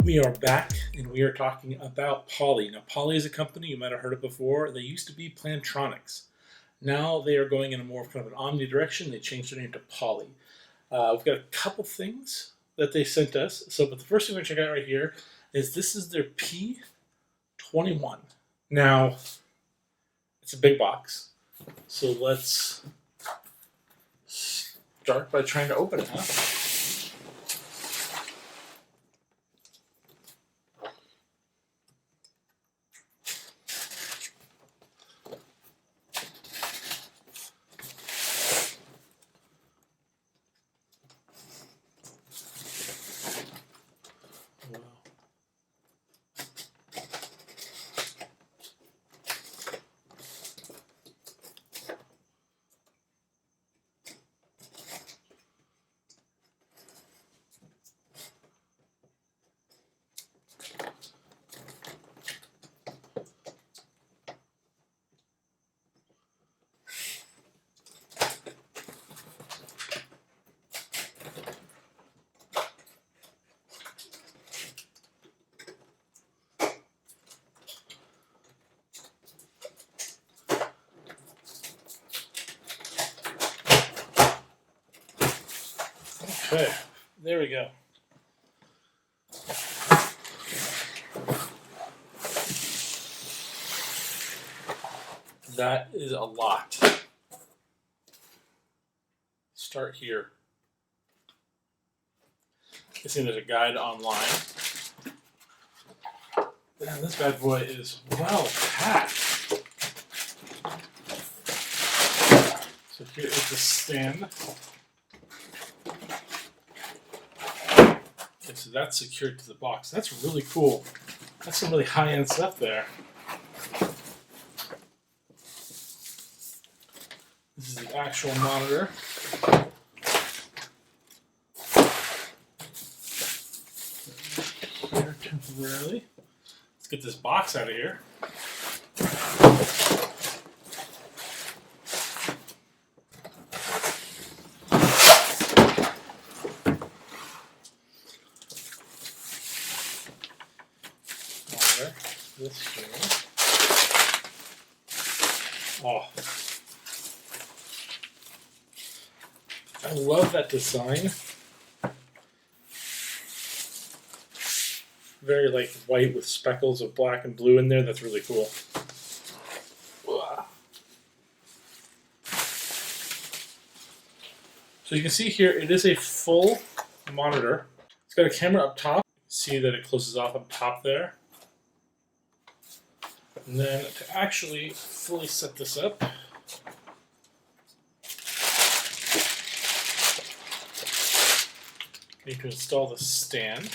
We are back and we are talking about Poly. Now, Poly is a company you might have heard of before. They used to be Plantronics. Now they are going in a more kind of an omni direction. They changed their name to Poly. We've got a couple things that they sent us. But the first thing we're going to check out right here is this is their P21. Now, it's a big box. So let's start by trying to open it, huh? Wow. Okay, there we go. That is a lot. Start here. I see there's a guide online. Man, this bad boy is well packed. So here is the stand. Okay, so that's secured to the box. That's really cool. That's some really high-end stuff there. This is the actual monitor. Here temporarily. Let's get this box out of here. This here. Oh, I love that design. Very like white with speckles of black and blue in there. That's really cool. So you can see here, it is a full monitor. It's got a camera up top. See that it closes off up top there. And then to actually fully set this up, you need to install the stand.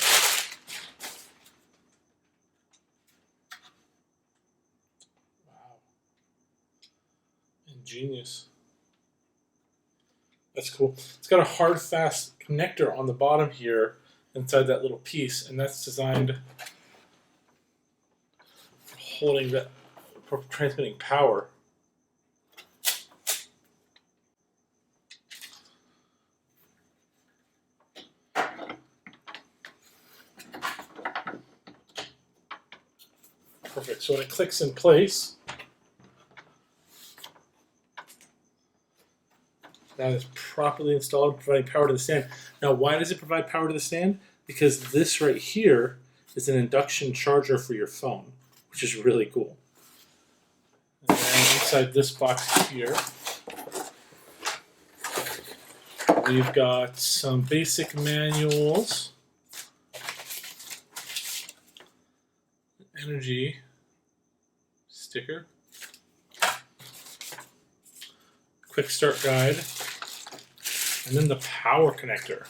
Wow. Ingenious. That's cool. It's got a hard, fast connector on the bottom here inside that little piece, and that's designed for holding that, for transmitting power. Perfect. So when it clicks in place, that is properly installed, providing power to the stand. Now, why does it provide power to the stand? Because this right here is an induction charger for your phone, which is really cool. And then inside this box here, we've got some basic manuals, energy sticker, quick start guide, and then the power connector.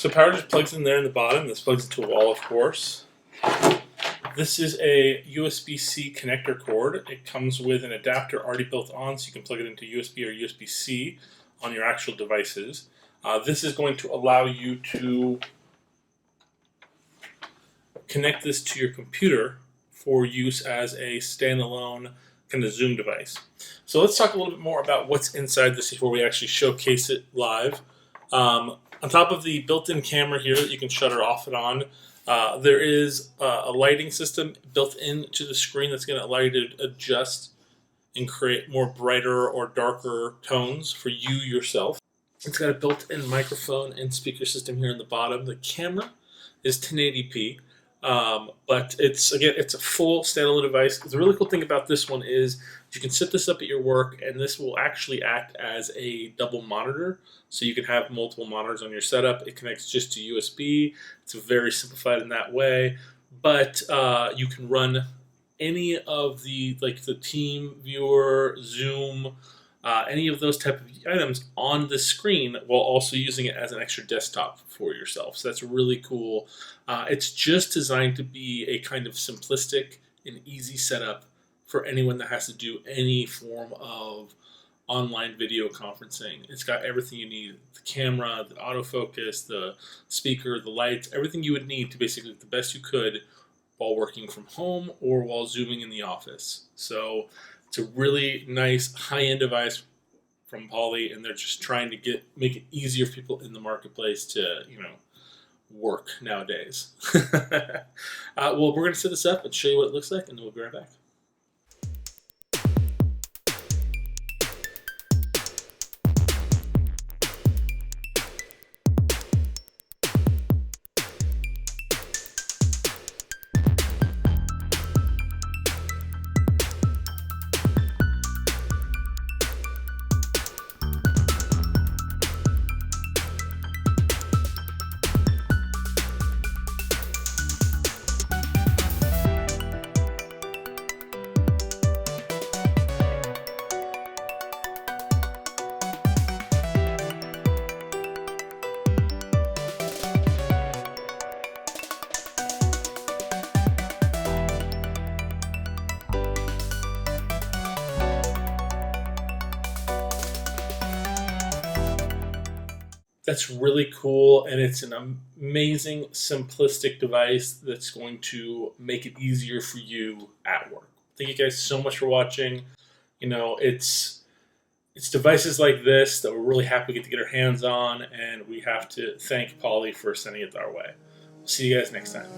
So power just plugs in there in the bottom. This plugs into a wall, of course. This is a USB-C connector cord. It comes with an adapter already built on, so you can plug it into USB or USB-C on your actual devices. This is going to allow you to connect this to your computer for use as a standalone kind of Zoom device. So let's talk a little bit more about what's inside this before we actually showcase it live. On top of the built-in camera here that you can shut it off and on, there is a lighting system built into the screen that's going to allow you to adjust and create more brighter or darker tones for you yourself. It's got a built-in microphone and speaker system here in the bottom. The camera is 1080p, but it's a full standalone device. The really cool thing about this one is you can set this up at your work, and this will actually act as a double monitor, so you can have multiple monitors on your setup. It connects just to USB. It's very simplified in that way, but you can run any of the Team Viewer, Zoom, any of those type of items on the screen while also using it as an extra desktop for yourself. So that's really cool. It's just designed to be a kind of simplistic and easy setup for anyone that has to do any form of online video conferencing. It's got everything you need: the camera, the autofocus, the speaker, the lights, everything you would need to basically do the best you could while working from home or while Zooming in the office. So it's a really nice high-end device from Poly, and they're just trying to make it easier for people in the marketplace to, work nowadays. Well, we're going to set this up and show you what it looks like, and then we'll be right back. That's really cool, and it's an amazing, simplistic device that's going to make it easier for you at work. Thank you guys so much for watching. It's devices like this that we're really happy to get our hands on, and we have to thank Poly for sending it our way. See you guys next time.